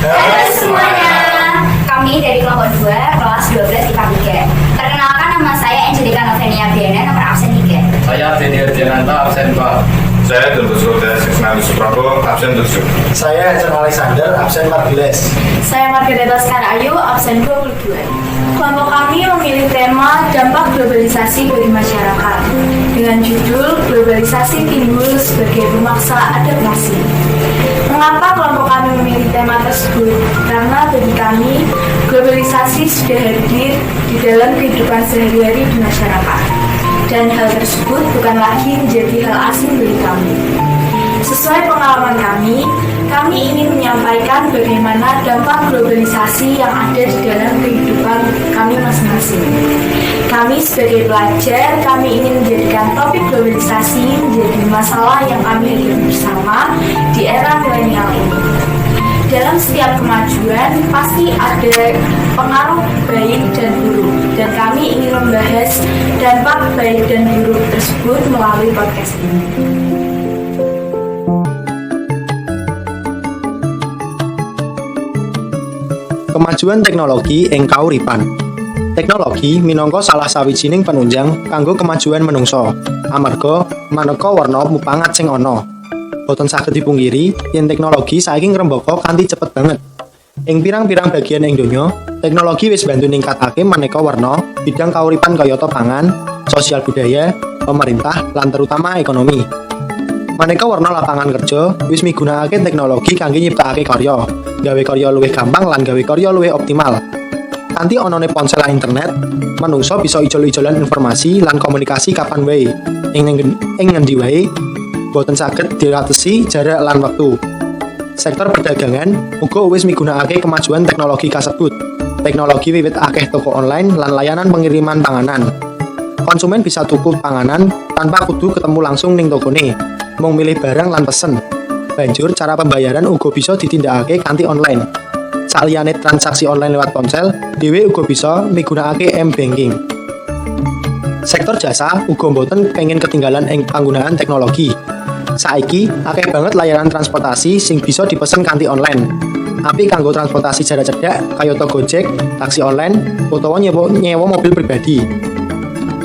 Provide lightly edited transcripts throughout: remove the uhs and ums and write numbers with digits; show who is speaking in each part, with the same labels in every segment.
Speaker 1: Halo semuanya, kami dari kelompok 2, kelas 12 IPA 3. Perkenalkan, nama saya Angelika Novenia Briana, nomor absen 3.
Speaker 2: Saya Denny Ardiananta, absen 4.
Speaker 3: Saya Dr. Sultan Sisnali Suprabo, absen 7.
Speaker 4: Saya Hansen Alexander, absen 14.
Speaker 5: Saya Margareta Skarayu, absen 22. Kelompok kami memilih tema dampak globalisasi bagi masyarakat dengan judul globalisasi timbul sebagai pemaksa adaptasi. Mengapa kelompok kami memilih tema tersebut? Karena bagi kami, globalisasi sudah hadir di dalam kehidupan sehari-hari di masyarakat. Dan hal tersebut bukan lagi menjadi hal asing bagi kami. Sesuai pengalaman kami ingin menyampaikan bagaimana dampak globalisasi yang ada di dalam kehidupan kami masing-masing. Kami sebagai pelajar, kami ingin menjadikan topik globalisasi menjadi masalah yang kami hadapi bersama di era milenial ini. Dalam setiap kemajuan pasti ada pengaruh baik dan buruk, dan kami ingin membahas dampak baik dan buruk tersebut melalui podcast ini.
Speaker 4: Kemajuan teknologi ing kauripan. Teknologi minangka salah sawijining penunjang kanggo kemajuan menungsa. Amarga maneka warna mupangat sing ana. Boten saged dipungkiri yen teknologi saiki ngrembaka kanthi cepet banget. Ing pirang-pirang bagian ing donya, teknologi wis bantu ningkatake maneka warna bidang kauripan kayata pangan, sosial budaya, pemerintah, lan terutama ekonomi. Maneka warna lapangan kerja wis migunakake teknologi kangge nyiptakake karya, gawe karya luwih gampang lan gawe karya luwih optimal. Kanthi onone ponsel lan internet, manungsa bisa ijol-ijolan informasi lan komunikasi kapan wae, ing ngendi wae, boten saged diratesi jarak lan wektu. Sektor perdagangan uga wis migunakake kemajuan teknologi kasebut. Teknologi wiwit akeh toko online lan layanan pengiriman panganan. Konsumen bisa tuku panganan tanpa kudu ketemu langsung ning tokone, mung milih barang lan pesen. Banjur cara pembayaran uga bisa ditindakake kanthi online. Saliyane transaksi online lewat ponsel, dhewe uga bisa migunakake m-banking. Sektor jasa uga mboten pengen ketinggalan ing panggunaan teknologi. Saiki akeh banget layanan transportasi sing bisa dipesen kanthi online. Api kanggo transportasi jarak cedhak kayata Gojek, taksi online, utawa nyewa mobil pribadi.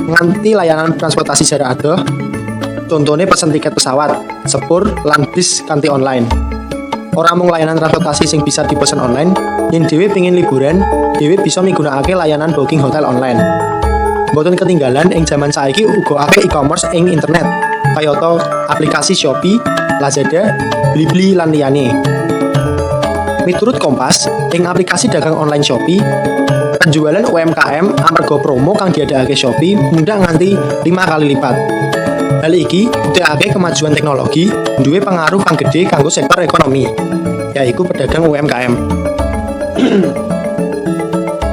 Speaker 4: Nganti layanan transportasi jarak adoh, contohnya pesen tiket pesawat, sepur, lan bis kanthi online. Ora mung layanan transportasi sing bisa dipesen online, yen dhewe pengin liburan, dhewe bisa migunakake layanan booking hotel online. Mboten ketinggalan ing jaman saiki uga akeh e-commerce ing internet, kayata aplikasi Shopee, Lazada, Blibli lan liyane. Miturut Kompas, ing aplikasi dagang online Shopee, penjualan UMKM amarga promo kang diadakake Shopee mundhak nganti 5 kali lipat. Hal iki buktekake kemajuan teknologi duwe pengaruh kang gedhe kanggo sektor ekonomi, yaiku pedagang UMKM.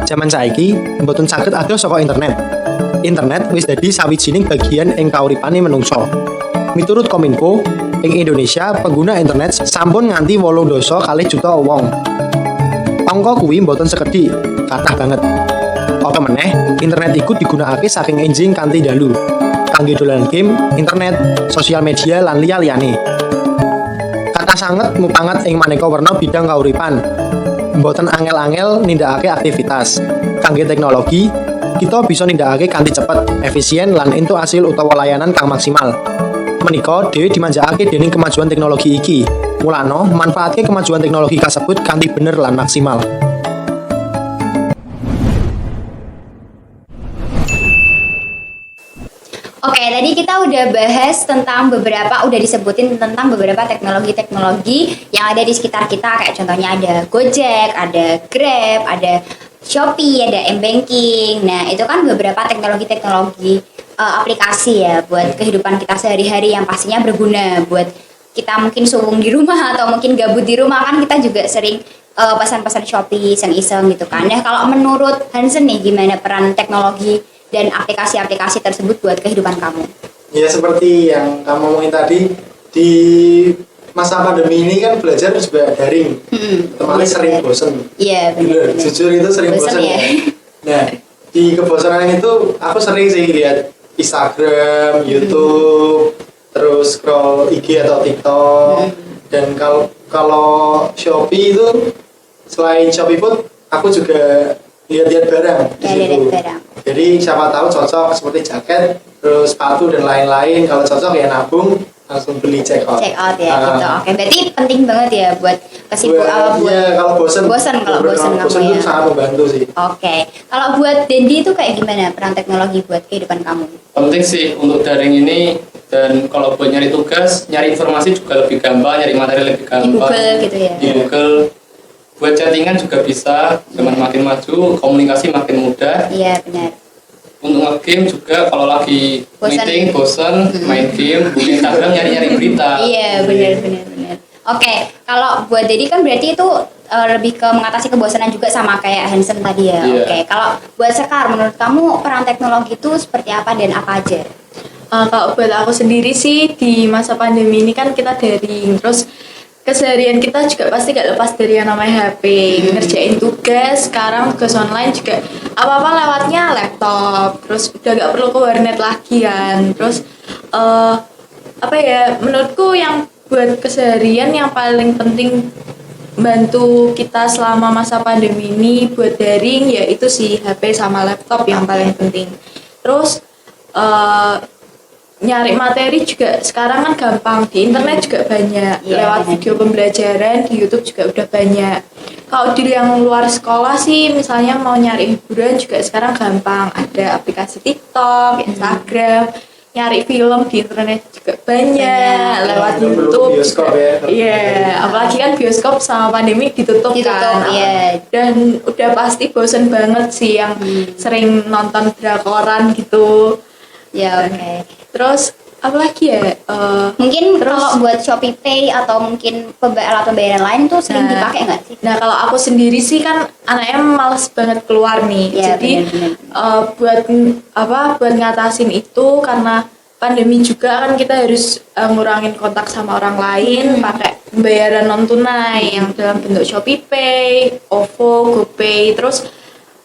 Speaker 4: Zaman saiki mboten saged adoh saka internet. Internet wis dadi sawijining bagian ing kauripane menungsa. Miturut Kominfo, ing Indonesia pengguna internet sampun nganti 8 kali juta wong. Angka kuwi mboten sekedhik, kathah banget. Apa meneh, internet iku digunakake saking enjing kanthi dalu. Kangge dolan game, internet, sosial media lan liya-liyane. Kathah sanget mupangat ing maneka warna bidang kauripan. Mboten angel-angel nindakake aktivitas. Kangge teknologi, kita bisa nindakake kanthi cepet, efisien lan entuk hasil utawa layanan kang maksimal. Menika dhewe dimanjakake dening kemajuan teknologi iki. Mulane manfaatke kemajuan teknologi kasebut kanthi bener lan maksimal.
Speaker 1: Oke, tadi kita udah bahas tentang udah disebutin tentang beberapa teknologi-teknologi yang ada di sekitar kita, kayak contohnya ada Gojek, ada Grab, ada Shopee, ada m-banking. Nah, itu kan beberapa teknologi-teknologi aplikasi ya buat kehidupan kita sehari-hari yang pastinya berguna buat kita mungkin suwung di rumah atau mungkin gabut di rumah, kan kita juga sering pesan-pesan Shopee iseng-iseng gitu kan. Nah, kalau menurut Hansen nih, gimana peran teknologi dan aplikasi-aplikasi tersebut buat kehidupan kamu?
Speaker 4: Ya seperti yang kamu ngomongin tadi, di masa pandemi ini kan belajar juga daring. Temannya sering bosen.
Speaker 1: Iya, benar.
Speaker 4: Jujur itu sering bosen ya. Nah, di kebosanan itu aku sering sih lihat Instagram, YouTube, terus scroll IG atau TikTok. Dan kalau Shopee itu Selain Shopee Food, aku juga lihat-lihat barang di
Speaker 1: Ya,
Speaker 4: situ.
Speaker 1: lihat barang.
Speaker 4: Jadi siapa tahu cocok seperti jaket, terus sepatu dan lain-lain. Kalau cocok ya nabung, langsung beli check out.
Speaker 1: Check out ya
Speaker 4: Ah.
Speaker 1: gitu. Oke, berarti penting banget ya buat
Speaker 4: Iya, kalau bosen
Speaker 1: kalau bosen kamu
Speaker 4: itu
Speaker 1: ya.
Speaker 4: sangat membantu sih.
Speaker 1: Oke. Kalau buat Dendi itu kayak gimana peran teknologi buat kehidupan kamu?
Speaker 2: Penting sih untuk daring ini, dan kalau buat nyari tugas, nyari informasi juga lebih gampang, nyari materi lebih gampang.
Speaker 1: Google gitu ya?
Speaker 2: Di Google. Buat chattingan juga bisa, zaman makin maju, komunikasi makin mudah.
Speaker 1: Iya, benar.
Speaker 2: Untuk nge-game juga kalau lagi
Speaker 1: Bosan.
Speaker 2: meeting, bosan, main game, buka Instagram, nyari-nyari berita.
Speaker 1: Iya, benar. Oke, kalau buat Dedi kan berarti itu lebih ke mengatasi kebosanan juga sama kayak Hansen tadi ya.
Speaker 2: Iya.
Speaker 1: Oke, kalau buat Sekar, menurut kamu peran teknologi itu seperti apa dan apa aja?
Speaker 5: Kalau buat aku sendiri sih di masa pandemi ini kan kita daring, terus keseharian kita juga pasti gak lepas dari yang namanya HP. Ngerjain tugas, sekarang tugas online juga apa-apa lewatnya laptop, terus udah gak perlu ke warnet lagi kan. Terus apa ya, menurutku yang buat keseharian yang paling penting bantu kita selama masa pandemi ini buat daring ya itu sih HP sama laptop yang paling penting. Terus nyari materi juga sekarang kan gampang, di internet juga banyak,
Speaker 1: Iya,
Speaker 5: lewat
Speaker 1: benar.
Speaker 5: video pembelajaran di YouTube juga udah banyak. Kalau di yang luar sekolah sih misalnya mau nyari hiburan juga sekarang gampang, ada aplikasi TikTok, Instagram, nyari film di internet juga banyak, lewat
Speaker 4: Belum
Speaker 5: YouTube
Speaker 4: bioskop
Speaker 5: juga.
Speaker 4: ya.
Speaker 5: Iya, apalagi kan bioskop sama pandemi ditutup kan.
Speaker 1: Iya.
Speaker 5: Dan udah pasti bosen banget sih yang sering nonton drakoran gitu.
Speaker 1: Ya, oke.
Speaker 5: Terus apalagi ya?
Speaker 1: Mungkin
Speaker 5: Terus-
Speaker 1: kalau buat Shopee Pay atau mungkin alat pembayaran lain tuh sering dipakai nggak sih?
Speaker 5: Nah, kalau aku sendiri sih kan anaknya males banget keluar nih.
Speaker 1: Iya,
Speaker 5: Jadi
Speaker 1: benar-benar.
Speaker 5: buat ngatasin itu karena pandemi juga kan kita harus ngurangin kontak sama orang lain pakai pembayaran non tunai yang dalam bentuk Shopee Pay, OVO, GoPay. Terus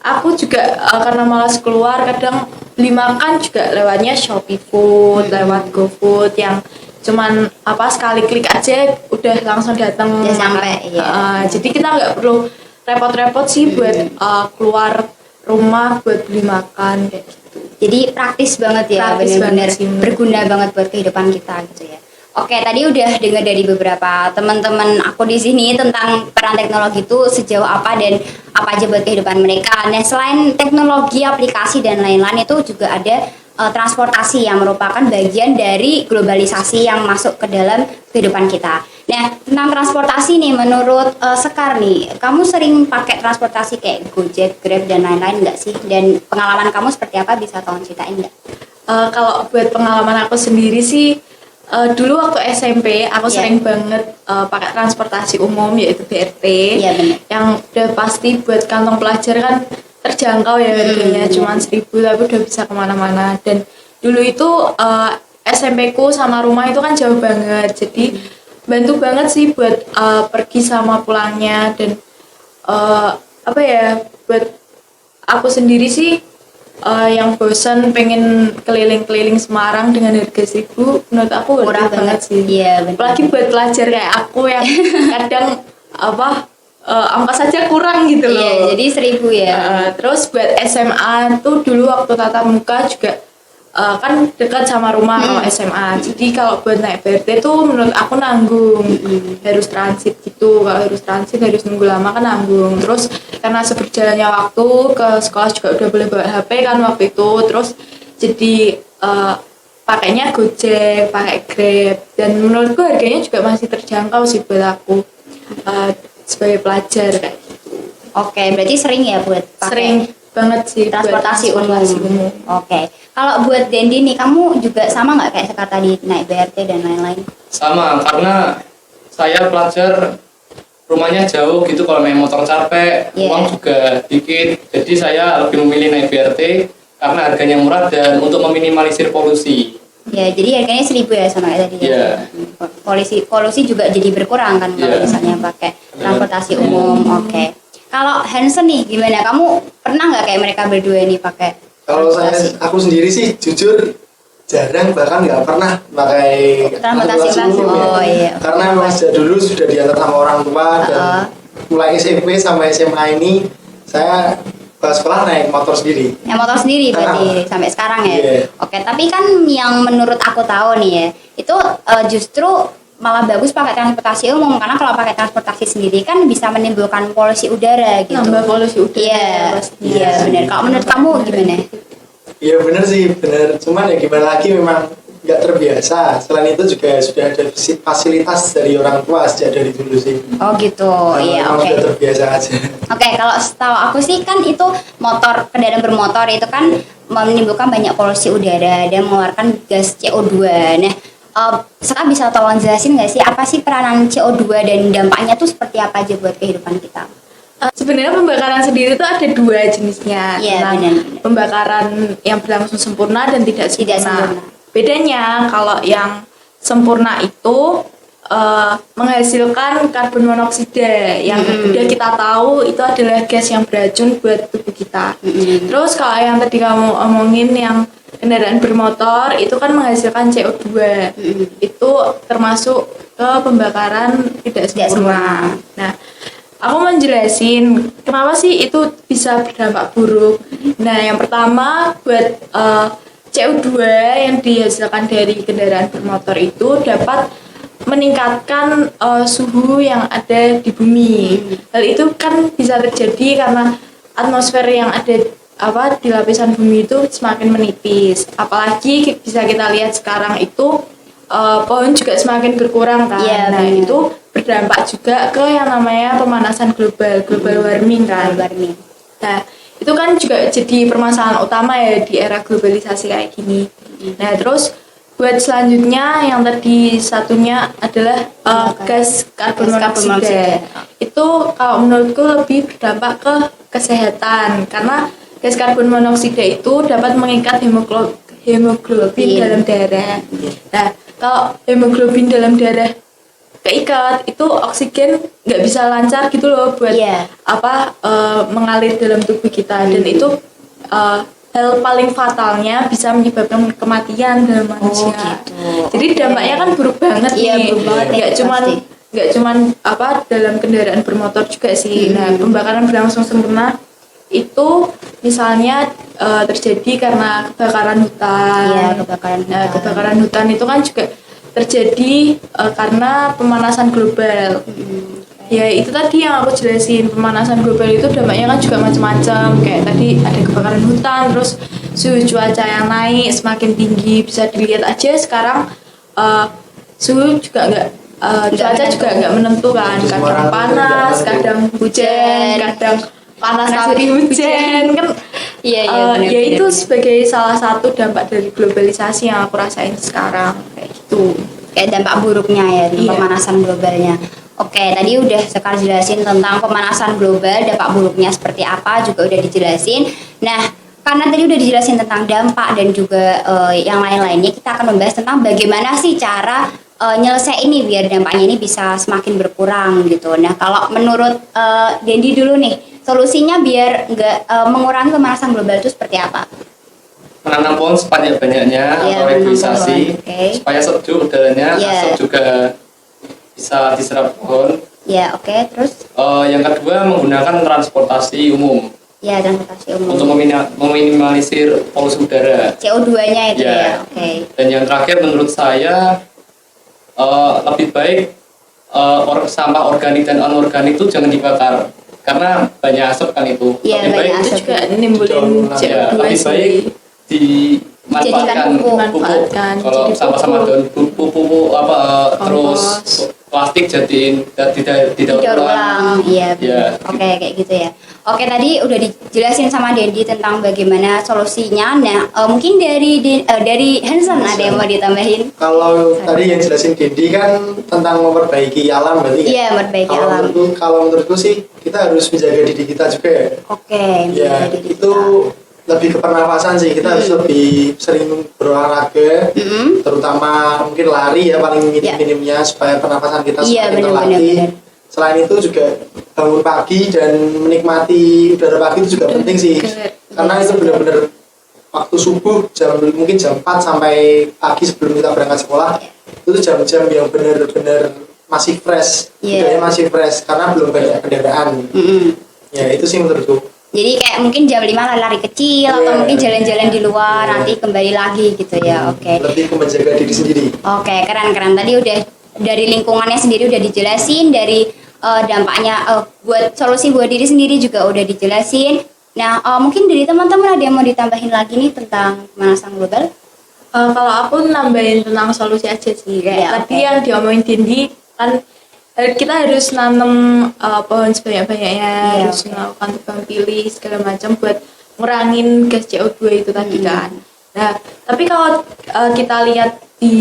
Speaker 5: aku juga karena malas keluar kadang beli makan juga lewatnya Shopee Food, lewat GoFood yang cuman sekali klik aja udah langsung datang
Speaker 1: Udah sampai,
Speaker 5: makan.
Speaker 1: iya.
Speaker 5: Jadi kita nggak perlu repot-repot sih buat keluar rumah buat beli makan kayak gitu.
Speaker 1: Jadi praktis banget ya,
Speaker 5: Praktis
Speaker 1: benar-benar
Speaker 5: banget sih.
Speaker 1: berguna banget buat kehidupan kita gitu ya. Oke, tadi udah dengar dari beberapa teman-teman aku di sini tentang peran teknologi itu sejauh apa dan apa aja buat kehidupan mereka. Nah, selain teknologi, aplikasi dan lain-lain itu juga ada transportasi yang merupakan bagian dari globalisasi yang masuk ke dalam kehidupan kita. Nah, tentang transportasi nih, menurut Sekar nih, kamu sering pakai transportasi kayak Gojek, Grab dan lain-lain nggak sih? Dan pengalaman kamu seperti apa? Bisa tolong ceritain nggak?
Speaker 5: Kalau buat pengalaman aku sendiri sih dulu waktu SMP aku
Speaker 1: Iya.
Speaker 5: sering banget pakai transportasi umum yaitu BRT.
Speaker 1: Iya, benar.
Speaker 5: Yang udah pasti buat kantong pelajar kan terjangkau ya harganya cuma 1.000 tapi udah bisa kemana-mana. Dan dulu itu SMP ku sama rumah itu kan jauh banget, jadi bantu banget sih buat pergi sama pulangnya. Dan buat aku sendiri sih yang bosan pengen keliling-keliling Semarang dengan harga 1.000 menurut aku
Speaker 1: Murah
Speaker 5: worth it
Speaker 1: banget.
Speaker 5: sih.
Speaker 1: Iya, benar.
Speaker 5: Apalagi buat pelajar kayak aku yang kadang ongkos saja kurang gitu loh.
Speaker 1: Iya, jadi 1.000 ya.
Speaker 5: Terus buat SMA tuh dulu waktu tatap muka juga kan dekat sama rumah kalau SMA. Jadi kalau buat naik BRT tuh menurut aku nanggung. Harus transit gitu. Kalau harus transit harus nunggu lama kan nanggung. Terus karena seberjalannya waktu ke sekolah juga udah boleh bawa HP kan waktu itu. Terus jadi pakainya Gojek, pakai Grab, dan menurutku harganya juga masih terjangkau sih buat aku sebagai pelajar kayak gitu.
Speaker 1: Oke, berarti sering ya buat pakai
Speaker 5: Sering banget sih buat
Speaker 1: transportasi
Speaker 5: transportasi
Speaker 1: umum. Oke. Kalau buat Dendi nih, kamu juga sama nggak kayak Sekar tadi naik BRT dan lain-lain?
Speaker 2: Sama, karena saya pelajar rumahnya jauh gitu, kalau naik motor capek,
Speaker 1: Iya.
Speaker 2: uang juga dikit. Jadi saya lebih memilih naik BRT karena harganya murah dan untuk meminimalisir polusi.
Speaker 1: Ya, jadi harganya 1.000 ya sama kayak tadi ya.
Speaker 2: Iya.
Speaker 1: Polusi juga jadi berkurang kan kalau
Speaker 2: Iya.
Speaker 1: misalnya pakai transportasi umum. Oke. Kalau Hansen nih gimana? Kamu pernah nggak kayak mereka berdua nih pakai
Speaker 4: Kalau
Speaker 1: transportasi?
Speaker 4: aku sendiri sih jujur jarang, bahkan nggak pernah pakai
Speaker 1: Transportasi umum,
Speaker 4: ya.
Speaker 1: oh iya.
Speaker 4: Karena memang sejak dulu sudah diantar sama orang tua dan mulai SMP sampai SMA ini saya ke sekolah naik motor sendiri.
Speaker 1: Yang motor sendiri berarti sampai sekarang ya.
Speaker 4: Iya.
Speaker 1: Oke, tapi kan yang menurut aku tahu nih ya, itu justru malah bagus pakai transportasi umum karena kalau pakai transportasi sendiri kan bisa menimbulkan polusi udara gitu.
Speaker 5: Nambah polusi udara.
Speaker 1: Iya,
Speaker 5: pasti.
Speaker 1: iya benar. Kalau menurut kamu gimana?
Speaker 4: Iya bener sih, bener. Cuman ya gimana lagi memang nggak terbiasa. Selain itu juga sudah ada fasilitas dari orang tua sejak dari dulu sih.
Speaker 1: Oh gitu, iya
Speaker 4: Memang
Speaker 1: oke.
Speaker 4: sudah terbiasa aja.
Speaker 1: Oke, kalau setahu aku sih kan itu kendaraan bermotor itu kan menimbulkan banyak polusi udara dan mengeluarkan gas CO2. Nah, sekarang bisa tolong jelasin nggak sih apa sih peranan CO2 dan dampaknya tuh seperti apa aja buat kehidupan kita?
Speaker 5: Sebenarnya pembakaran sendiri itu ada dua jenisnya.
Speaker 1: Iya,
Speaker 5: Tentang
Speaker 1: benar.
Speaker 5: Pembakaran yang berlangsung sempurna dan tidak
Speaker 1: Tidak
Speaker 5: sempurna.
Speaker 1: sempurna.
Speaker 5: Bedanya kalau yang sempurna itu menghasilkan karbon monoksida yang udah kita tahu itu adalah gas yang beracun buat tubuh kita. Terus kalau yang tadi kamu omongin yang kendaraan bermotor itu kan menghasilkan CO2. Itu termasuk ke pembakaran tidak sempurna. Nah, aku menjelasin kenapa sih itu bisa berdampak buruk. Nah, yang pertama buat CO2 yang dihasilkan dari kendaraan bermotor itu dapat meningkatkan suhu yang ada di bumi. Hal itu kan bisa terjadi karena atmosfer yang ada di lapisan bumi itu semakin menipis. Apalagi bisa kita lihat sekarang itu pohon juga semakin berkurang kan.
Speaker 1: Iya,
Speaker 5: Nah,
Speaker 1: benar.
Speaker 5: itu berdampak juga ke yang namanya pemanasan global warming kan.
Speaker 1: Warming.
Speaker 5: Nah, itu kan juga jadi permasalahan utama ya di era globalisasi kayak gini. Nah, terus buat selanjutnya yang tadi satunya adalah gas karbon monoksida. Itu kalau menurutku lebih berdampak ke kesehatan karena gas karbon monoksida itu dapat mengikat hemoglobin dalam darah. Nah, kalau hemoglobin dalam darah keikat itu oksigen nggak bisa lancar gitu loh buat mengalir dalam tubuh kita dan itu hal paling fatalnya bisa menyebabkan kematian dalam manusia.
Speaker 1: Gitu.
Speaker 5: Jadi dampaknya kan buruk banget
Speaker 1: Iya,
Speaker 5: nih.
Speaker 1: buruk banget ya,
Speaker 5: Nggak cuman dalam kendaraan bermotor juga sih. Nah, pembakaran berlangsung sempurna itu misalnya terjadi karena kebakaran hutan.
Speaker 1: Iya, kebakaran hutan.
Speaker 5: Nah, kebakaran hutan itu kan juga terjadi karena pemanasan global. Ya itu tadi yang aku jelasin, pemanasan global itu dampaknya kan juga macam-macam. Kayak tadi ada kebakaran hutan, terus suhu cuaca yang naik semakin tinggi. Bisa dilihat aja sekarang suhu juga cuaca juga nggak menentu kan. Kadang panas, kadang hujan, kadang panas tapi hujan kan.
Speaker 1: Iya,
Speaker 5: Ya itu sebagai salah satu dampak dari globalisasi yang aku rasain sekarang kayak gitu.
Speaker 1: Kayak dampak buruknya ya,
Speaker 5: Iya.
Speaker 1: pemanasan globalnya. Oke, tadi udah Sekar jelasin tentang pemanasan global, dampak buruknya seperti apa juga udah dijelasin. Nah, karena tadi udah dijelasin tentang dampak dan juga yang lain-lainnya, kita akan membahas tentang bagaimana sih cara nyelesain ini biar dampaknya ini bisa semakin berkurang gitu. Nah, kalau menurut Dendi dulu nih, solusinya biar nggak mengurangi pemanasan global itu seperti apa?
Speaker 2: Menanam pohon sebanyak-banyaknya
Speaker 1: Iya,
Speaker 2: atau
Speaker 1: menanam
Speaker 2: reboisasi
Speaker 1: pohon, oke.
Speaker 2: supaya sejuk udaranya,
Speaker 1: Iya.
Speaker 2: asap juga bisa diserap pohon.
Speaker 1: Ya, oke. Terus
Speaker 2: Yang kedua menggunakan transportasi umum
Speaker 1: ya transportasi umum.
Speaker 2: untuk meminimalisir polusi udara.
Speaker 1: CO2-nya itu
Speaker 2: Ya.
Speaker 1: ya, oke.
Speaker 2: Dan yang terakhir menurut saya lebih baik sampah organik dan anorganik itu jangan dibakar karena banyak asap kan itu.
Speaker 1: Iya,
Speaker 2: lebih
Speaker 1: banyak
Speaker 2: baik
Speaker 1: asap.
Speaker 5: Itu juga nimbulin
Speaker 2: ya,
Speaker 5: CO2
Speaker 2: lebih baik
Speaker 5: sih.
Speaker 2: dimanfaatkan
Speaker 1: pupuk.
Speaker 5: Manfaatkan,
Speaker 2: kalau
Speaker 5: jadi
Speaker 2: sama-sama
Speaker 5: pupuk.
Speaker 2: daun pupuk terus
Speaker 5: Kompos.
Speaker 2: plastik jadiin tidak
Speaker 1: Didaur ulang, iya.
Speaker 2: Iya.
Speaker 1: Oke, kayak gitu ya. Oke, tadi udah dijelasin sama Dendi tentang bagaimana solusinya. Nah, mungkin dari Hanson ada yang mau ditambahin?
Speaker 4: Kalau tadi yang jelasin Dendi kan tentang memperbaiki alam berarti
Speaker 1: Iya, memperbaiki
Speaker 4: kalau
Speaker 1: alam.
Speaker 4: kalau menurutku sih kita harus menjaga diri kita juga ya.
Speaker 1: Oke,
Speaker 4: Ya,
Speaker 1: menjaga diri
Speaker 4: itu lebih ke pernafasan sih. Kita harus lebih sering berolahraga,
Speaker 1: Mm-mm.
Speaker 4: terutama mungkin lari ya paling minim-minimnya supaya pernafasan kita
Speaker 1: Iya,
Speaker 4: semakin
Speaker 1: benar-benar,
Speaker 4: terlatih.
Speaker 1: benar.
Speaker 4: Selain itu juga bangun pagi dan menikmati udara pagi itu juga penting sih. Karena itu benar-benar waktu subuh mungkin jam 4 sampai pagi sebelum kita berangkat sekolah. Itu jam-jam yang benar-benar masih fresh,
Speaker 1: Iya.
Speaker 4: budayanya masih fresh karena belum banyak kendaraan. Ya itu sih menurutku.
Speaker 1: Jadi kayak mungkin jam 5 lari kecil atau
Speaker 4: Iya.
Speaker 1: mungkin jalan-jalan di luar,
Speaker 4: Iya.
Speaker 1: nanti kembali lagi gitu ya. Oke.
Speaker 4: Lebih ke menjaga diri sendiri.
Speaker 1: Oke, keren-keren. Tadi udah dari lingkungannya sendiri udah dijelasin, dari dampaknya buat solusi buat diri sendiri juga udah dijelasin. Nah, mungkin dari teman-teman ada yang mau ditambahin lagi nih tentang pemanasan global?
Speaker 5: Kalau aku nambahin tentang solusi aja sih, kayak
Speaker 1: Iya,
Speaker 5: tadi
Speaker 1: oke.
Speaker 5: yang diomongin Dindi kan kita harus nanam pohon sebanyak-banyaknya,
Speaker 1: Iya,
Speaker 5: harus
Speaker 1: oke.
Speaker 5: melakukan tebang pilih segala macam buat ngurangin gas CO2 itu tadi kan. Nah, tapi kalau kita lihat di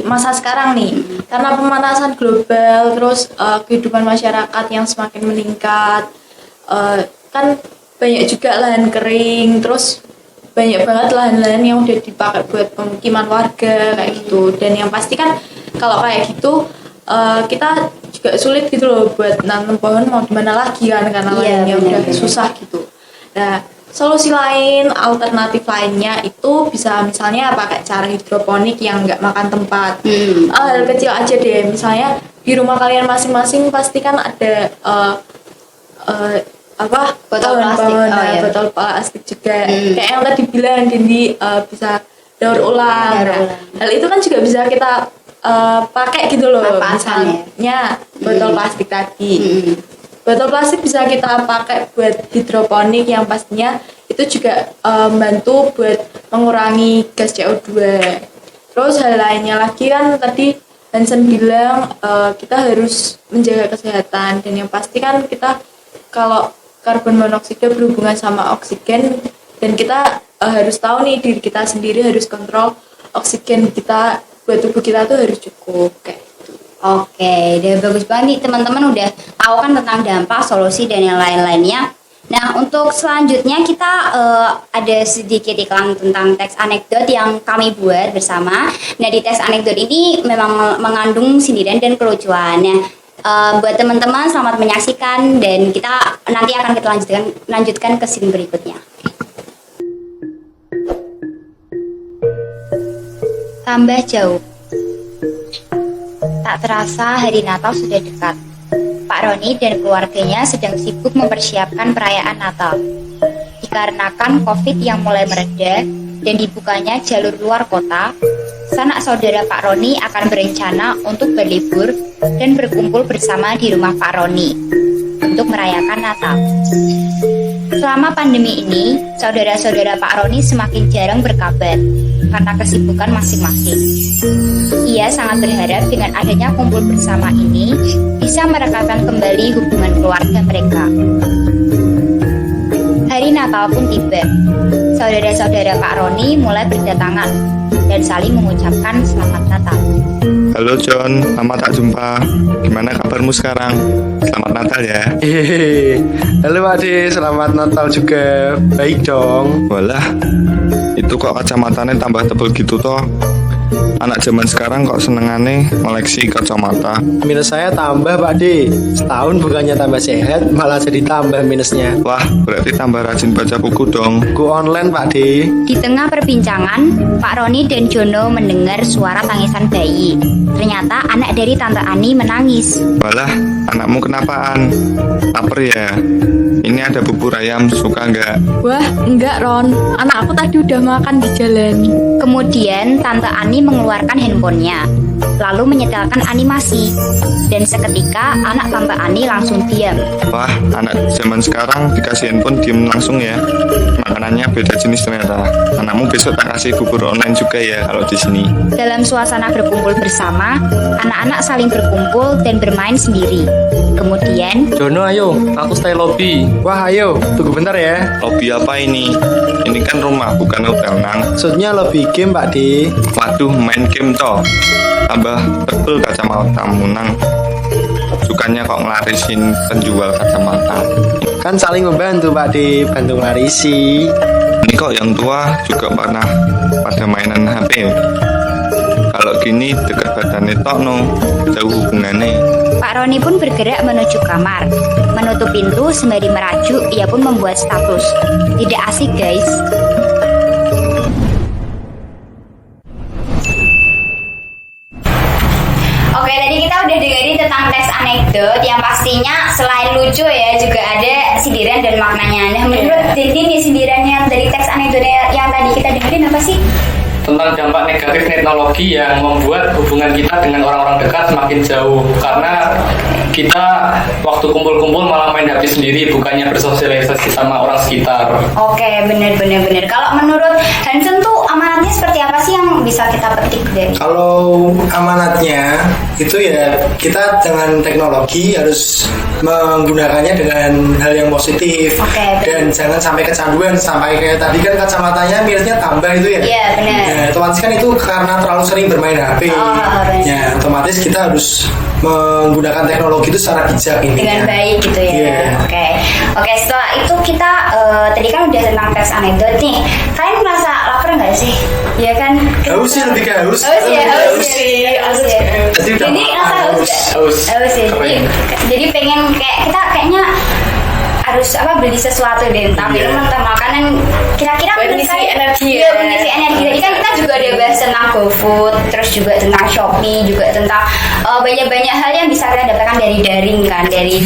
Speaker 5: masa sekarang nih, karena pemanasan global, terus kehidupan masyarakat yang semakin meningkat, kan banyak juga lahan kering, terus banyak banget lahan-lahan yang udah dipakai buat pemukiman warga kayak gitu. Dan yang pasti kan kalau kayak gitu kita juga sulit gitu loh buat nanam pohon, mau gimana lagi kan karena
Speaker 1: Iya,
Speaker 5: lahannya udah
Speaker 1: benar-benar.
Speaker 5: susah gitu. Nah, solusi lain, alternatif lainnya itu bisa misalnya pakai cara hidroponik yang nggak makan tempat. Hal kecil aja deh, misalnya di rumah kalian masing-masing pasti kan ada
Speaker 1: Botol plastik.
Speaker 5: pohon-pohon,
Speaker 1: Oh, iya.
Speaker 5: botol plastik juga. Kayak yang tadi bilang Dindi bisa daur ulang.
Speaker 1: Daur
Speaker 5: Nah,
Speaker 1: ulang.
Speaker 5: hal itu kan juga bisa kita pakai gitu loh.
Speaker 1: Manfaatkan ya.
Speaker 5: Misalnya botol plastik tadi. Botol plastik bisa kita pakai buat hidroponik yang pastinya itu juga membantu buat mengurangi gas CO2. Terus hal lainnya lagi kan tadi Hansen bilang kita harus menjaga kesehatan, dan yang pasti kan kita kalau karbon monoksida berhubungan sama oksigen, dan kita harus tahu nih diri kita sendiri harus kontrol oksigen kita buat tubuh kita tuh harus cukup kayak gitu.
Speaker 1: Oke, udah bagus banget nih teman-teman udah tahu kan tentang dampak, solusi dan yang lain-lainnya. Nah, untuk selanjutnya kita ada sedikit iklan tentang teks anekdot yang kami buat bersama. Nah, di teks anekdot ini memang mengandung sindiran dan kelucuan. Nah, buat teman-teman selamat menyaksikan dan kita nanti akan kita lanjutkan ke scene berikutnya. Tambah jauh. Tak terasa hari Natal sudah dekat. Pak Roni dan keluarganya sedang sibuk mempersiapkan perayaan Natal. Dikarenakan COVID yang mulai mereda dan dibukanya jalur luar kota, sanak saudara Pak Roni akan berencana untuk berlibur dan berkumpul bersama di rumah Pak Roni untuk merayakan Natal. Selama pandemi ini, saudara-saudara Pak Roni semakin jarang berkabar karena kesibukan masing-masing. Ia sangat berharap dengan adanya kumpul bersama ini bisa merekatkan kembali hubungan keluarga mereka. Hari Natal pun tiba. Saudara-saudara Pak Roni mulai berdatangan dan saling mengucapkan selamat Natal.
Speaker 3: Halo John, lama tak jumpa. Gimana kabarmu sekarang? Selamat Natal ya.
Speaker 4: Hehehe. Halo Pak De, selamat Natal juga. Baik dong.
Speaker 3: Walah, itu kok kacamatanya tambah tebel gitu toh. Anak zaman sekarang kok senengane ngoleksi kacamata.
Speaker 4: Minus saya tambah Pak De. Setahun bukannya tambah sehat, malah jadi tambah minusnya.
Speaker 3: Wah, berarti tambah rajin baca buku dong.
Speaker 4: Go online Pak De.
Speaker 1: Di tengah perbincangan, Pak Roni dan Jono mendengar suara tangisan bayi. Ternyata anak dari Tante Ani menangis.
Speaker 3: Walah, anakmu kenapaan? Laper ya? Ini ada bubur ayam, suka nggak?
Speaker 5: Wah, enggak Ron, anak aku tadi udah makan di jalan.
Speaker 1: Kemudian Tante Ani mengeluarkan handphonenya, lalu menyetelkan animasi. Dan seketika anak Tante Ani langsung diam.
Speaker 3: Wah, anak zaman sekarang dikasih handphone diem langsung ya. Makanannya beda jenis ternyata. Anakmu besok tak kasih bubur online juga ya kalau di sini.
Speaker 1: Dalam suasana berkumpul bersama, anak-anak saling berkumpul dan bermain sendiri. Kemudian,
Speaker 2: Jono ayo, aku stay lobby.
Speaker 4: Wah ayo, tunggu bentar ya.
Speaker 3: Lobby apa ini? Ini kan rumah bukan hotel nang.
Speaker 4: Maksudnya lebih game Pak De.
Speaker 3: Waduh, main game toh. Tambah tebel kacamatamu nang. Sukanya kok ngelarisin penjual kacamata.
Speaker 4: Kan saling membantu Pak De, bantu ngelarisi.
Speaker 3: Ini kok yang tua juga pernah pada mainan HP. Kalau gini dekat badannya tok no, jauh hubungannya.
Speaker 1: Pak Roni pun bergerak menuju kamar. Menutup pintu sembari merajuk, ia pun membuat status. Tidak asik guys. Oke, tadi kita udah dengerin tentang anekdot yang pastinya selain lucu ya juga ada sindiran dan maknanya. Nah menurut Dindi nih sindirannya dari teks anekdot yang tadi kita dengerin apa sih?
Speaker 2: Tentang dampak negatif teknologi yang membuat hubungan kita dengan orang-orang dekat semakin jauh. Karena kita waktu kumpul-kumpul malah main HP sendiri, bukannya bersosialisasi sama orang sekitar.
Speaker 1: Oke, bener. Kalau menurut Hansen tuh amanatnya seperti apa sih yang bisa kita petik dari?
Speaker 4: Kalau amanatnya itu ya kita dengan teknologi harus menggunakannya dengan hal yang positif.
Speaker 1: Oke,
Speaker 4: dan jangan sampai kecanduan, sampai kayak tadi kan kacamatanya minusnya tambah itu ya.
Speaker 1: Iya, benar.
Speaker 4: Nah, otomatis kan itu karena terlalu sering bermain HP.
Speaker 1: benar.
Speaker 4: Ya, otomatis kita harus menggunakan teknologi itu secara bijak ini.
Speaker 1: Dengan baik gitu ya.
Speaker 4: Iya.
Speaker 1: Oke, setelah itu kita tadi kan udah tentang teks anekdot nih. Kalian merasa lapar nggak sih? Ya kan?
Speaker 4: Haus sih, lebih ke haus.
Speaker 1: Haus ya.
Speaker 4: Tadi udah
Speaker 1: Jadi rasa haus.
Speaker 2: Haus.
Speaker 1: Ya. Jadi pengen kita kayaknya harus beli sesuatu deh, entah minum entah makanan. Kira-kira
Speaker 5: Mengisi
Speaker 1: menurut
Speaker 5: energi
Speaker 1: Iya,
Speaker 5: ya.
Speaker 1: mengisi energi. Tadi kan kita juga ada bahas tentang GoFood, terus juga tentang Shopee, juga tentang banyak hal yang bisa kita dapatkan dari daring kan, dari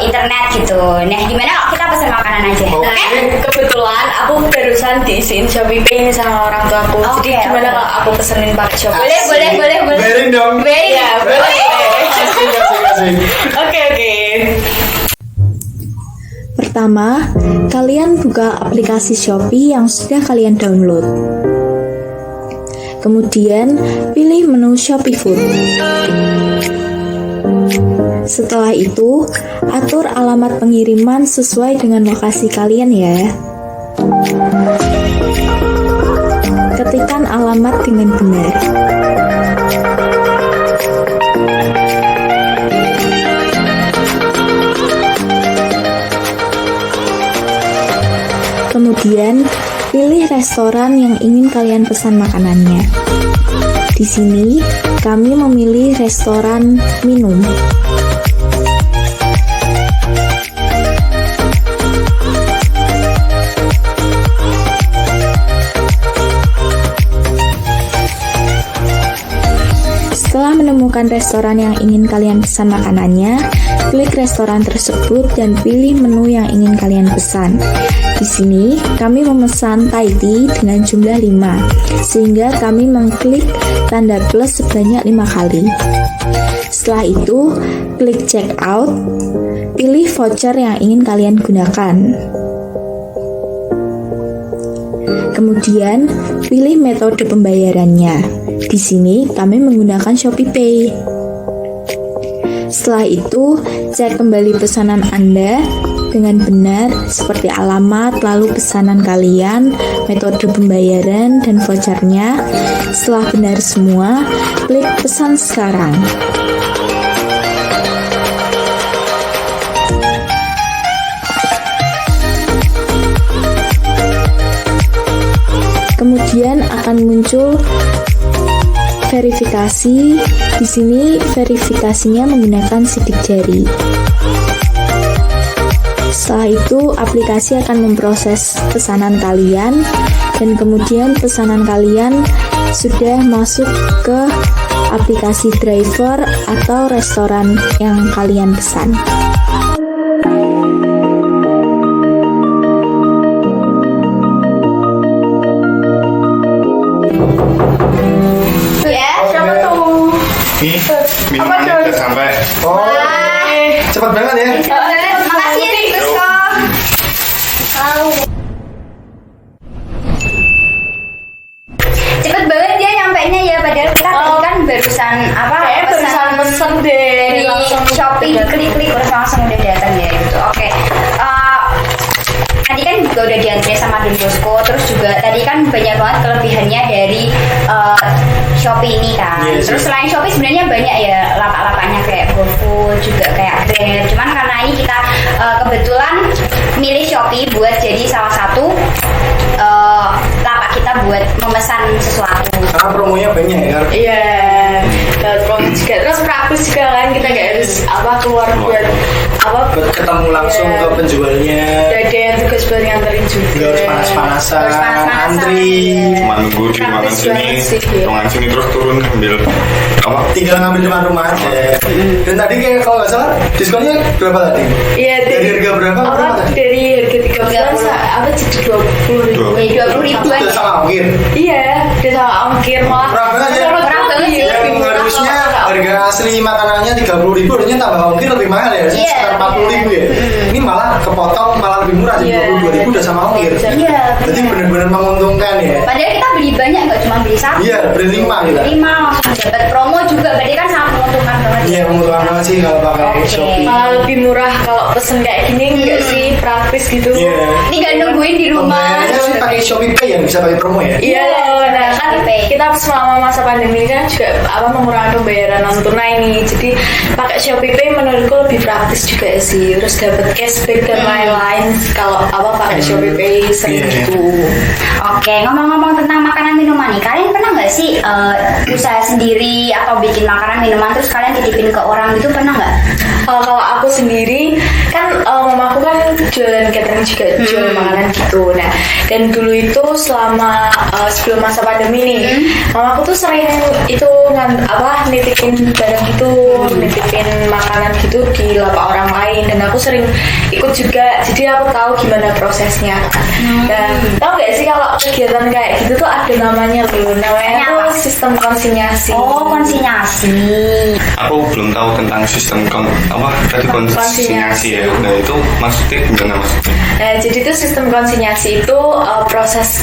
Speaker 1: internet gitu. Nah, gimana kalau kita pesan makanan aja?
Speaker 4: Oke.
Speaker 1: Oke?
Speaker 5: Kebetulan aku barusan diisiin Shopee Pay ini sama orang tua aku. Jadi
Speaker 1: Oke,
Speaker 5: gimana
Speaker 1: oke.
Speaker 5: kalau aku pesenin pakai Shopee?
Speaker 1: Boleh.
Speaker 4: Bayarin dong.
Speaker 1: Very
Speaker 5: Ya,
Speaker 1: boleh.
Speaker 4: Kasih.
Speaker 5: Oke.
Speaker 6: Pertama, kalian buka aplikasi Shopee yang sudah kalian download. Kemudian, pilih menu Shopee Food. Setelah itu, atur alamat pengiriman sesuai dengan lokasi kalian ya. Ketikkan alamat dengan benar. Kemudian, pilih restoran yang ingin kalian pesan makanannya. Di sini, kami memilih restoran minum. Setelah menemukan restoran yang ingin kalian pesan makanannya, klik restoran tersebut dan pilih menu yang ingin kalian pesan. Di sini, kami memesan Thai tea dengan jumlah 5, sehingga kami mengklik tanda plus sebanyak 5 kali. Setelah itu, klik check out, pilih voucher yang ingin kalian gunakan. Kemudian, pilih metode pembayarannya. Di sini, kami menggunakan Shopee Pay. Setelah itu, cek kembali pesanan Anda dengan benar seperti alamat, lalu pesanan kalian, metode pembayaran, dan vouchernya. Setelah benar semua, klik pesan sekarang. Kemudian akan muncul verifikasi. Di sini verifikasinya menggunakan sidik jari. Setelah itu, aplikasi akan memproses pesanan kalian dan kemudian pesanan kalian sudah masuk ke aplikasi driver atau restoran yang kalian pesan.
Speaker 1: Ya,
Speaker 5: Siapa tuh?
Speaker 3: Nih, minumannya udah sampai.
Speaker 4: Oh, cepat banget ya.
Speaker 1: makasih ya Dusko. Cepet banget ya nyampainya ya, padahal kita tadi kan barusan
Speaker 5: Kayaknya barusan pesen deh.
Speaker 1: dari
Speaker 5: Langsung
Speaker 1: Shopee, klik terus langsung udah datang ya gitu. Oke. Tadi kan juga udah diantri sama Don Bosco, terus juga tadi kan banyak banget kelebihannya dari Shopee ini kan.
Speaker 4: Iya sih.
Speaker 1: Terus selain Shopee sebenarnya banyak ya lapak-lapaknya kayak GoFood juga kayak Grab. Cuman karena ini kita kebetulan milih Shopee buat jadi salah satu lapak kita buat memesan sesuatu.
Speaker 4: Karena promonya banyak ya.
Speaker 5: Iya, dapat promo juga. Terus praktis juga kan, kita nggak harus keluar buat
Speaker 4: Buat ketemu langsung
Speaker 5: Iya.
Speaker 4: ke penjualnya.
Speaker 5: Udah ada yang tugas buat nganterin juga.
Speaker 4: Nggak harus panas-panasan,
Speaker 1: Harus panas-panasan.
Speaker 4: antri.
Speaker 3: Cuma nunggu di ruangan
Speaker 5: Praktis
Speaker 3: sini,
Speaker 5: banget sih, ya.
Speaker 3: ruangan sini terus turun ambil apa?
Speaker 4: Tinggal ngambil depan rumah aja. Dan tadi kayak kalau nggak salah diskonnya berapa tadi?
Speaker 5: Iya,
Speaker 4: Dari harga berapa? Berapa tadi?
Speaker 5: dari harga 30 jadi 20.000.
Speaker 1: Ya 20
Speaker 4: Itu
Speaker 1: ribuan.
Speaker 4: udah sama ongkir.
Speaker 5: Iya, udah sama ongkir malah.
Speaker 4: Murah banget ya.
Speaker 5: menurutku
Speaker 1: Murah banget sih.
Speaker 5: lebih
Speaker 4: Yang
Speaker 5: murah
Speaker 4: harusnya
Speaker 5: kalau-
Speaker 4: harga asli makanannya 30.000, harusnya tambah ongkir lebih mahal ya, harusnya
Speaker 1: Iya.
Speaker 4: sekitar 40.000 ya. Ini malah kepotong, malah lebih murah, jadi
Speaker 5: Iya.
Speaker 4: 22.000 udah sama ongkir.
Speaker 1: Iya.
Speaker 4: Berarti benar-benar menguntungkan ya.
Speaker 1: Padahal kita beli banyak, nggak cuma beli satu.
Speaker 4: Iya, beli 5 kita.
Speaker 1: 5 langsung dapat promo juga, berarti kan sangat menguntungkan banget.
Speaker 4: Iya, menguntungkan banget sih kalau pakai
Speaker 1: Oke.
Speaker 4: Shopee.
Speaker 5: Malah lebih murah kalau pesen kayak gini enggak sih, praktis gitu.
Speaker 4: Iya.
Speaker 1: Ini nggak nungguin di rumah.
Speaker 4: Pembayarannya pakai Shopee Pay yang bisa pakai promo ya.
Speaker 5: Iya loh, nah kan
Speaker 1: Shopee.
Speaker 5: kita selama masa pandemi kan juga mengurangi pembayaran non tunai nih. Jadi pakai Shopee Pay menurutku lebih praktis juga sih. Terus dapat cashback dan lain-lain kalau pakai Shopee Pay sering
Speaker 4: Iya.
Speaker 5: gitu.
Speaker 1: Oke, ngomong-ngomong tentang makanan minuman nih, kalian pernah nggak sih usaha sendiri atau bikin makanan minuman terus kalian titipin ke orang gitu, pernah nggak?
Speaker 5: Kalau aku sendiri kan mamaku kan jualan catering juga, jual makanan gitu. Nah, dan dulu itu selama sebelum masa pandemi nih, mamaku tuh sering itu nitipin barang gitu, nitipin makanan gitu di lapak orang lain, dan aku sering ikut juga. Jadi aku tahu gimana prosesnya. Dan tahu nggak sih kalau kegiatan kayak gitu tuh ada namanya loh, namanya
Speaker 1: Apa?
Speaker 5: tuh sistem konsinyasi.
Speaker 1: Oh, konsinyasi.
Speaker 3: Aku belum tahu tentang sistem tadi konsinyasi ya. Nah itu maksudnya gimana maksudnya?
Speaker 5: Nah, jadi itu sistem konsinyasi itu proses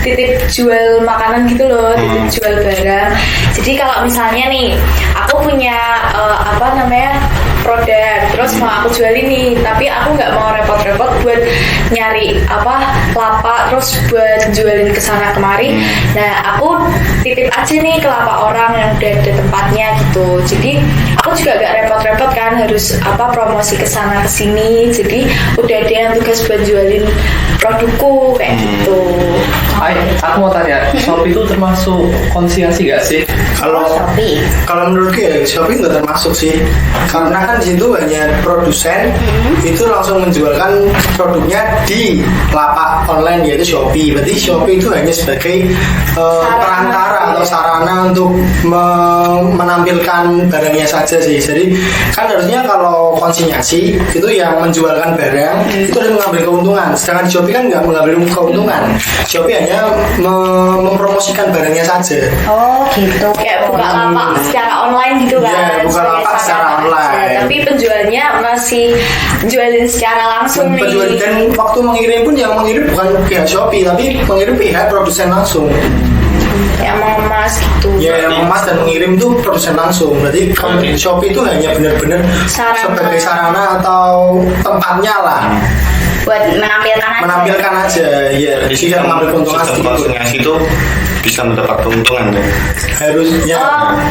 Speaker 5: titip jual makanan gitu loh, titip jual barang. Jadi kalau misalnya nih, aku punya produk, terus mau aku jual ini, tapi aku nggak mau repot-repot buat nyari lapak, terus buat jualin ke sana kemari. Nah, aku titip aja nih ke lapak orang yang udah ada tempatnya gitu. Jadi aku juga gak repot-repot kan harus promosi ke sana ke sini. Jadi udah ada yang tugas buat jualin produkku kayak gitu.
Speaker 2: Aku mau tanya, Shopee itu termasuk konsinyasi gak sih?
Speaker 4: Kalau
Speaker 1: Shopee.
Speaker 4: kalau menurutku ya Shopee nggak termasuk sih, karena kan di situ hanya produsen itu langsung menjualkan produknya di lapak online yaitu Shopee. Berarti Shopee itu hanya sebagai perantara atau sarana untuk menampilkan barangnya saja sih. Jadi kan harusnya kalau konsinyasi itu yang menjualkan barang itu harus mengambil keuntungan. Sedangkan di Shopee kan nggak mengambil keuntungan. Shopee hanya mempromosikan barangnya saja.
Speaker 1: Oh, gitu.
Speaker 5: Kayak buka lapak secara online gitu kan.
Speaker 4: Iya, buka
Speaker 5: sebagai
Speaker 4: lapak secara
Speaker 5: sarana
Speaker 4: online.
Speaker 5: aja. Tapi penjualnya masih jualin secara langsung
Speaker 4: Penjual
Speaker 5: nih.
Speaker 4: dan waktu mengirim pun yang mengirim bukan pihak Shopee tapi mengirim pihak produsen langsung.
Speaker 5: Yang mengemas gitu.
Speaker 4: Ya yang mengemas dan mengirim itu produsen langsung. Berarti Shopee itu hanya benar-benar
Speaker 5: Sarana.
Speaker 4: sebagai sarana atau tempatnya lah,
Speaker 1: Buat menampilkan aja.
Speaker 4: ya. Tidak mengambil keuntungan
Speaker 3: Sistem
Speaker 4: sedikit pun.
Speaker 3: konsinyasi itu bisa mendapat keuntungan kan?
Speaker 4: Harusnya.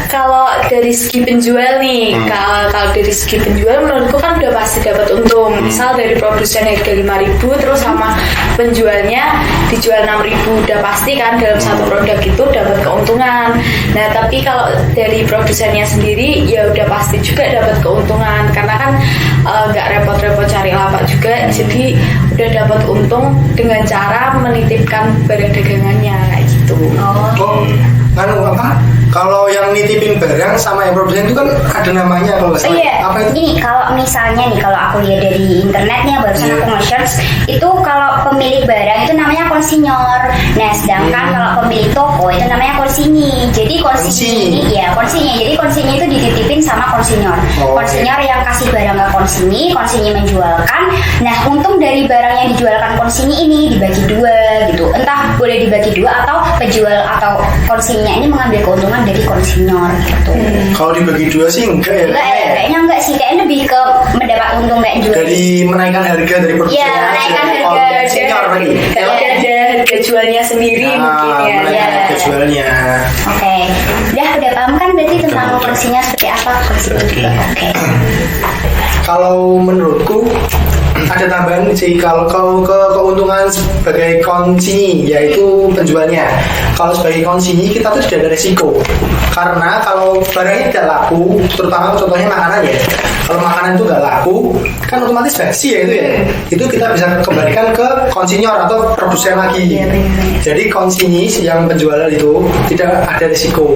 Speaker 5: Kalau dari segi penjual nih, kalau dari segi penjual menurutku kan udah pasti dapat untung. Misal dari produsen harga 5.000 terus sama penjualnya dijual 6.000, udah pasti kan dalam satu produk itu dapat keuntungan. Nah, tapi kalau dari produsennya sendiri ya udah pasti juga dapat keuntungan karena kan nggak repot-repot cari lapak juga, jadi udah dapat untung dengan cara menitipkan barang dagangannya kayak gitu.
Speaker 4: Oh, kan kalau yang nitipin barang sama yang produsen itu kan ada namanya kalau nggak
Speaker 1: Oh
Speaker 4: salah.
Speaker 1: iya,
Speaker 4: Apa itu?
Speaker 1: gini kalau misalnya nih kalau aku lihat dari internetnya barusan aku nge-search itu kalau pemilik barang itu namanya konsinyor. Nah sedangkan kalau pemilik toko itu namanya konsinyi. Jadi konsinyi ini ya konsinyi. Jadi konsinyi itu dititipin sama konsinyor.
Speaker 4: Oh,
Speaker 1: Konsinyor yang kasih barang ke konsinyi, konsinyi menjualkan. Nah untung dari barang yang dijualkan konsinyi ini dibagi dua gitu. Entah boleh dibagi dua atau penjual atau konsinyinya ini mengambil keuntungan dari konsinyor gitu.
Speaker 4: Kalau dibagi dua sih enggak ya.
Speaker 1: Enggak ya, kayaknya enggak sih, kayaknya lebih ke mendapat untung kayak jual.
Speaker 4: Dari menaikkan harga dari produsen.
Speaker 1: Iya, menaikkan harga.
Speaker 4: Konsinyur berarti.
Speaker 5: Kalau ada harga jualnya sendiri mungkin ya.
Speaker 4: Menaikkan harga jualnya.
Speaker 1: Oke, udah paham kan berarti tentang konsinya seperti apa konsinya juga. Oke.
Speaker 4: Kalau menurutku ada tambahan sih kalau keuntungan sebagai konsinyi yaitu penjualnya. Kalau sebagai konsinyi kita tuh tidak ada resiko karena kalau barangnya tidak laku, terutama contohnya makanan ya. Kalau makanan itu nggak laku kan otomatis basi ya itu ya. Itu kita bisa kembalikan ke konsinyor atau produsen lagi. Jadi konsinyi yang penjualan itu tidak ada risiko.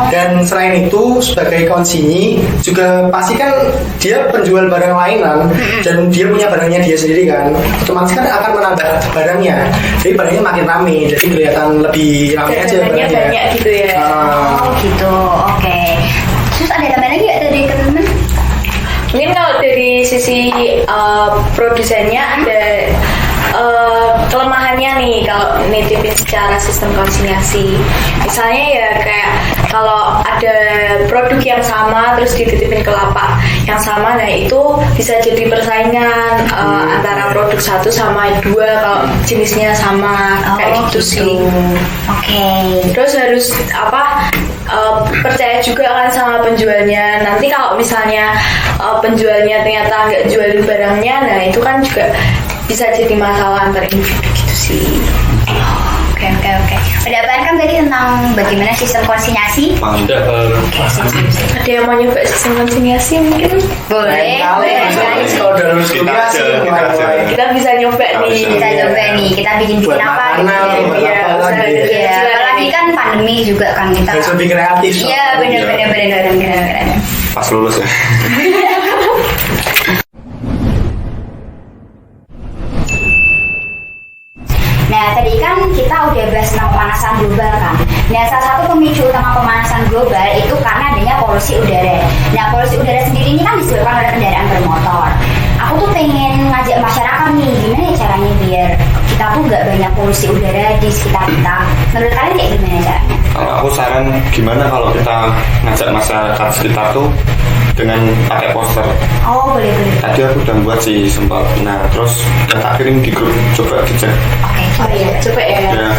Speaker 4: Dan selain itu sebagai konsinyi juga pasti kan dia penjual barang lain kan, dan dia punya barangnya dia sendiri kan, otomatis kan akan menambah barangnya, jadi barangnya makin rame, jadi kelihatan lebih rame aja barangnya.
Speaker 5: Banyak gitu ya.
Speaker 1: Oh gitu, oke. Terus ada tambahan lagi nggak dari teman-teman?
Speaker 5: Mungkin kalau dari sisi produsennya ada kelemahannya nih kalau nitipin secara sistem konsinyasi. Misalnya ya kayak kalau ada produk yang sama terus dititipin ke lapak yang sama, nah itu bisa jadi persaingan antara produk satu sama dua kalau jenisnya sama, kayak gitu sih.
Speaker 1: Oke.
Speaker 5: Terus harus percaya juga kan sama penjualnya. Nanti kalau misalnya penjualnya ternyata nggak jualin barangnya, nah itu kan juga bisa jadi masalah antar individu gitu sih.
Speaker 1: Oke. Ada apaan kan tadi tentang bagaimana sistem konsinyasi?
Speaker 2: Sudah.
Speaker 5: Ada yang mau nyoba sistem konsinyasi mungkin?
Speaker 1: Boleh.
Speaker 4: Kalau dalam kuliah sih mulai.
Speaker 5: Kita bisa nyoba nih.
Speaker 1: Kita coba nih, kita bikin
Speaker 4: Buat
Speaker 1: apa?
Speaker 4: makanan, buat
Speaker 5: Iya,
Speaker 4: apa lagi.
Speaker 1: Iya, apalagi kan pandemi juga kan kita.
Speaker 4: Harus lebih kreatif.
Speaker 1: Iya, benar.
Speaker 3: Pas lulus ya.
Speaker 1: Nah, tadi kan kita udah bahas tentang pemanasan global kan. Nah, salah satu pemicu utama pemanasan global itu karena adanya polusi udara. Nah, polusi udara sendiri ini kan disebabkan oleh kendaraan bermotor. Aku tuh pengen ngajak masyarakat nih, gimana ya caranya biar kita tuh gak banyak polusi udara di sekitar kita. Menurut kalian kayak gimana caranya?
Speaker 3: Kalau aku saran gimana kalau kita ngajak masyarakat sekitar tuh dengan pakai poster.
Speaker 1: Oh, boleh.
Speaker 3: Tadi aku udah buat sih sempat. Nah, terus udah tak kirim di grup, coba dicek.
Speaker 1: Oke.
Speaker 5: Oh iya, coba ya.
Speaker 3: Ya.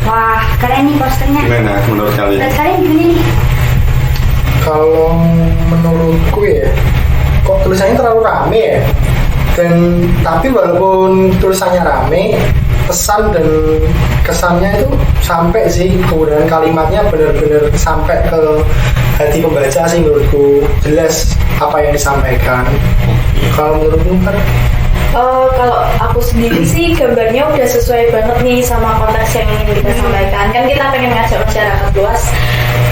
Speaker 1: Wah, keren nih posternya.
Speaker 3: Gimana menurut kalian?
Speaker 1: Menurut kalian gimana nih?
Speaker 4: Kalau menurutku ya, kok tulisannya terlalu rame ya. Dan tapi walaupun tulisannya rame, pesan dan kesannya itu sampai sih, kemudian kalimatnya benar-benar sampai ke hati pembaca sih menurutku, jelas apa yang disampaikan. Kalau menurutmu kan?
Speaker 5: Kalau aku sendiri sih gambarnya udah sesuai banget nih sama konteks yang ingin kita sampaikan. Kan kita pengen ngajak masyarakat luas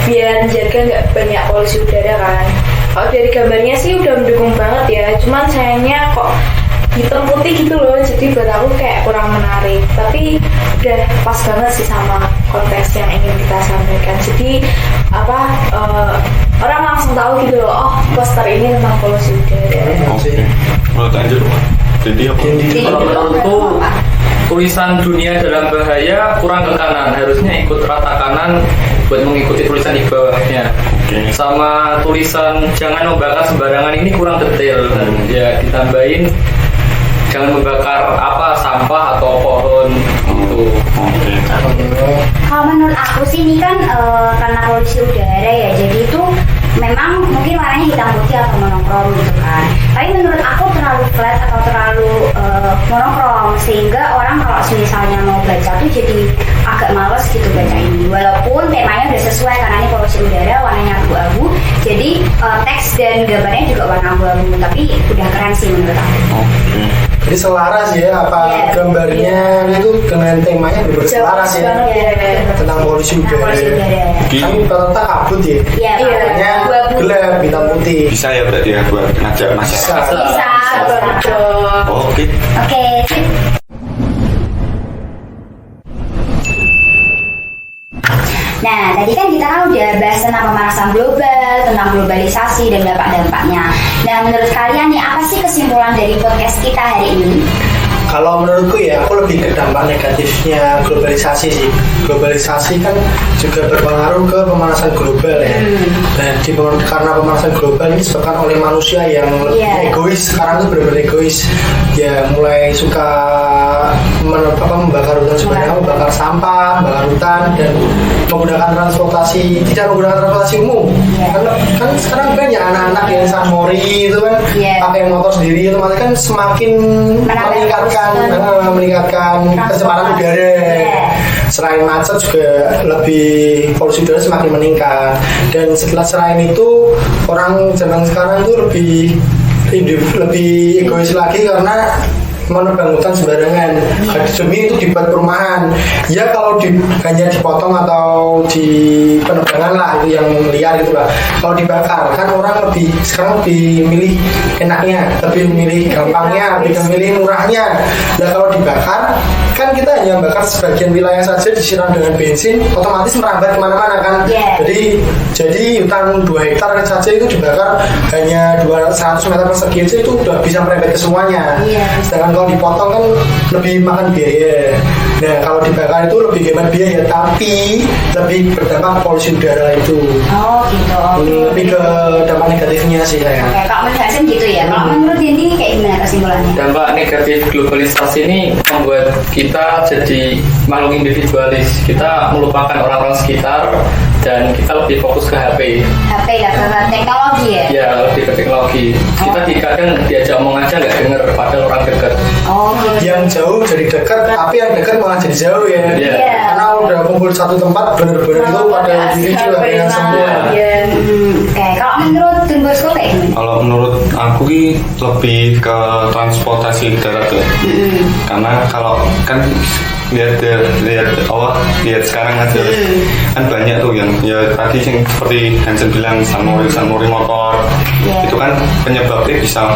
Speaker 5: biar menjaga nggak banyak polusi udara kan. Kalau dari gambarnya sih udah mendukung banget ya. Cuman sayangnya kok hitam putih gitu loh, jadi buat aku kayak kurang menarik. Tapi udah pas banget sih sama konteks yang ingin kita sampaikan. Jadi orang langsung tahu gitu loh, oh poster ini tentang polusi udara.
Speaker 3: Oke. Menurut Anjir, jadi apa?
Speaker 2: Kalau menurutku tulisan dunia dalam bahaya kurang ke kanan, harusnya ikut rata kanan buat mengikuti tulisan di bawahnya.
Speaker 3: Oke.
Speaker 2: Sama tulisan jangan membakar sembarangan ini kurang detail. Ya ditambahin jangan membakar sampah atau pohon gitu.
Speaker 3: Oke.
Speaker 1: Kalau menurut aku sih ini kan karena polusi udara ya, jadi itu memang mungkin warnanya hitam putih atau monokrom gitu kan. Tapi menurut aku terlalu flat atau terlalu monokrom sehingga orang kalau misalnya mau baca tuh jadi agak males gitu baca ini. Walaupun temanya udah sesuai karena ini polusi udara, warnanya abu-abu, jadi teks dan gambarnya juga warna abu-abu, tapi udah keren sih menurut aku.
Speaker 3: Oke.
Speaker 4: Jadi selaras ya,
Speaker 1: Iya.
Speaker 4: gambarnya itu dengan temanya berselaras ya, tentang polusi udara. Kan rata-rata kabut ya,
Speaker 1: Iya,
Speaker 4: warnanya
Speaker 1: abu-abu.
Speaker 4: gelap hitam putih.
Speaker 3: Bisa ya berarti ya buat ngajak masyarakat.
Speaker 1: Bisa.
Speaker 3: Oke.
Speaker 1: Oke, sip. Nah, tadi kan kita udah bahas tentang pemanasan global, tentang globalisasi dan dampak-dampaknya. Nah, menurut kalian nih apa sih kesimpulan dari podcast kita hari ini?
Speaker 4: Kalau menurutku ya, aku lebih ke dampak negatifnya globalisasi sih. Globalisasi kan juga berpengaruh ke pemanasan global ya. Dan karena pemanasan global ini disebabkan oleh manusia yang lebih egois. Sekarang tuh benar-benar egois. Ya mulai suka membakar hutan sebenarnya, membakar sampah, membakar hutan, dan menggunakan tidak menggunakan transportasi umum. Kan sekarang banyak anak-anak yang Sanmori itu kan pakai motor sendiri, itu kan semakin meningkatkan pencemaran udara. Selain macet juga lebih polusi udara semakin meningkat. Dan selain itu orang zaman sekarang itu lebih egois lagi karena menebang hutan sembarangan demi itu dibuat perumahan. Ya kalau hanya dipotong atau di penebangan lah, itu yang liar gitu lah. Kalau dibakar kan orang sekarang lebih milih enaknya, lebih milih gampangnya, lebih milih murahnya. Nah kalau dibakar kan kita hanya bakar sebagian wilayah saja, disiram dengan bensin, otomatis merambat kemana-mana kan. Jadi hutan 2 hektar saja itu dibakar hanya 100 meter persegi aja itu udah bisa merembet ke semuanya. Sedangkan kalau dipotong kan lebih makan biaya. Nah kalau dibakar itu lebih hemat biaya, tapi lebih berdampak polusi udara itu.
Speaker 1: Oh gitu.
Speaker 4: Lebih ke dampak negatifnya sih saya.
Speaker 1: Oke, Kak menurut Hasan gitu ya. Kalau menurut Dendi kayak gimana kesimpulannya?
Speaker 2: Dampak negatif globalisasi ini membuat kita jadi makhluk individualis. Kita melupakan orang-orang sekitar dan kita lebih fokus ke HP
Speaker 1: ya, ke teknologi ya?
Speaker 2: Ya, lebih ke teknologi. Kita kadang diajak omong aja nggak denger, padahal orang dekat.
Speaker 4: Yang jauh jadi dekat, tapi yang dekat malah jadi jauh ya. Karena udah kumpul satu tempat, bener-bener itu pada diri juga dengan semua.
Speaker 1: Oke, kalau menurut Don Bosco kayak gimana?
Speaker 3: Kalau menurut aku lebih ke transportasi darat ya. Karena kalau kan lihat sekarang aja kan banyak tuh yang ya tadi yang seperti Hansen bilang Sanmori motor itu kan penyebabnya bisa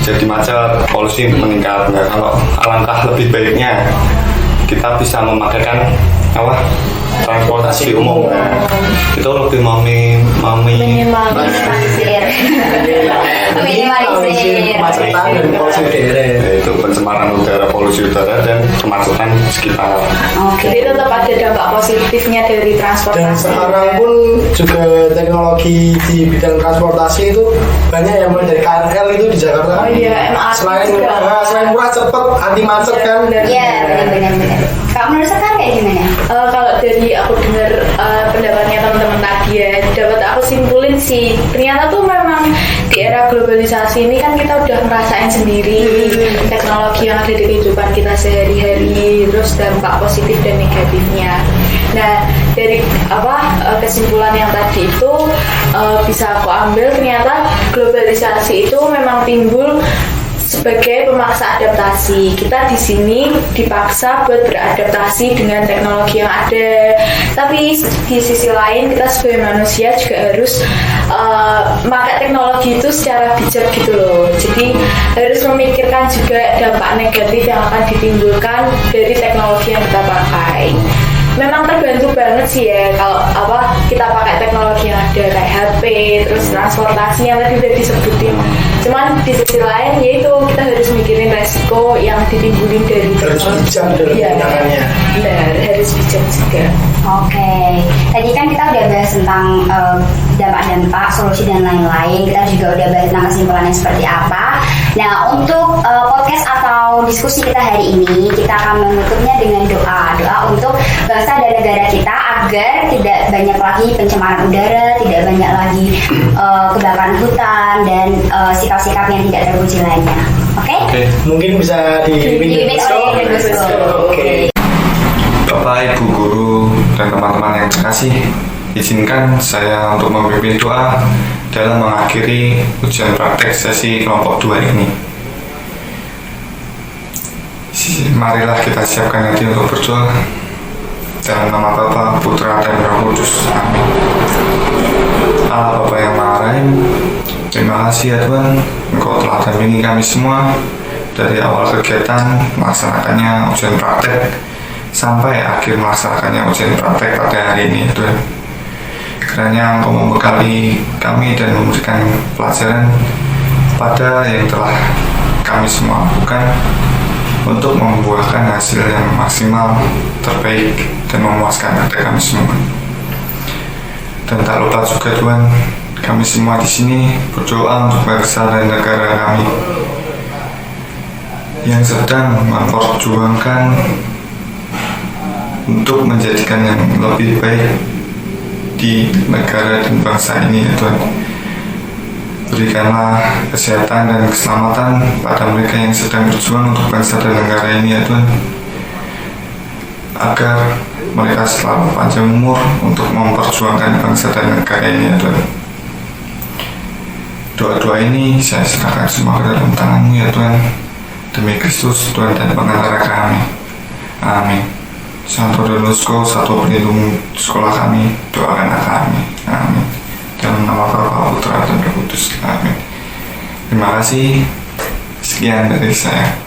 Speaker 3: jadi macet, polusi meningkat. Nah, kalau alangkah lebih baiknya kita bisa memakaikan transportasi umum. Itu lebih
Speaker 1: minimalisir
Speaker 4: kemacetan dan polusi udara.
Speaker 3: Itu pencemaran udara, polusi udara dan kemacetan sekitar.
Speaker 5: Jadi tetap ada dampak positifnya dari transportasi.
Speaker 4: Dan sekarang pun juga teknologi di bidang transportasi itu banyak yang mulai dari KRL itu di Jakarta.
Speaker 5: MRT
Speaker 4: selain murah, cepat, anti macet kan.
Speaker 1: Iya, benar-benar. Kalau menurut sekarang kayak gimana?
Speaker 5: Kalau dari aku dengar pendapatnya teman-teman tadi ya, dapat aku simpulin sih, ternyata tuh memang di era globalisasi ini kan kita udah ngerasain sendiri teknologi yang ada di kehidupan kita sehari-hari, terus dampak positif dan negatifnya. Nah, dari kesimpulan yang tadi itu bisa aku ambil, ternyata globalisasi itu memang timbul sebagai pemaksa adaptasi. Kita di sini dipaksa buat beradaptasi dengan teknologi yang ada. Tapi di sisi lain kita sebagai manusia juga harus memakai teknologi itu secara bijak gitu loh. Jadi harus memikirkan juga dampak negatif yang akan ditimbulkan dari teknologi yang kita pakai. Memang terbantu banget sih ya kalau kita pakai teknologi yang ada kayak HP, terus transportasi yang tadi udah disebutin. Cuman di sisi lain yaitu kita harus mikirin resiko yang ditimbulin dari
Speaker 4: harus bijak dalam penggunaannya.
Speaker 5: Benar, harus bijak juga.
Speaker 1: Oke, tadi kan kita udah bahas tentang dampak-dampak, solusi dan lain-lain. Kita juga udah bahas tentang kesimpulannya seperti apa. Nah, untuk podcast atau diskusi kita hari ini, kita akan menutupnya dengan doa untuk bangsa dan negara kita agar tidak banyak lagi pencemaran udara, tidak banyak lagi kebakaran hutan dan sikap-sikap yang tidak terpuji lainnya. Oke?
Speaker 4: Mungkin bisa dipimpin
Speaker 1: oleh Don Bosco.
Speaker 4: Oke.
Speaker 3: Bapak, Ibu guru, dan teman-teman yang terkasih, izinkan saya untuk memimpin doa dalam mengakhiri ujian praktek sesi kelompok 2 ini. Marilah kita siapkan hati untuk berdoa. Dalam nama Bapa, Putra, dan Roh Kudus. Amin. Allah Bapa yang Maha Rahim, terima kasih ya Tuhan, Engkau telah dampingi kami semua dari awal kegiatan melaksanakannya ujian praktek sampai akhir melaksanakannya ujian praktek pada hari ini, Tuhan. Kiranya Engkau membekali kami dan memberikan pelajaran pada yang telah kami semua lakukan, untuk membuahkan hasil yang maksimal, terbaik, dan memuaskan kepada kami semua. Dan tak lupa juga Tuhan, kami semua di sini berdoa untuk bangsa dan negara kami yang sedang memperjuangkan untuk menjadikan yang lebih baik di negara dan bangsa ini ya Tuhan. Berikanlah kesehatan dan keselamatan pada mereka yang sedang berjuang untuk bangsa dan negara ini ya Tuhan, agar mereka selalu panjang umur untuk memperjuangkan bangsa dan negara ini ya Tuhan. Doa-doa ini saya serahkan semua ke dalam tangan-Mu ya Tuhan, demi Kristus Tuhan dan pengacara kami. Amin. Santo Donosko, Satu Pelindung sekolah kami, doakanlah kami. Amin. Dalam nama Bapa, Putra, dan Roh Kudus. Amin. Terima kasih. Sekian dari saya.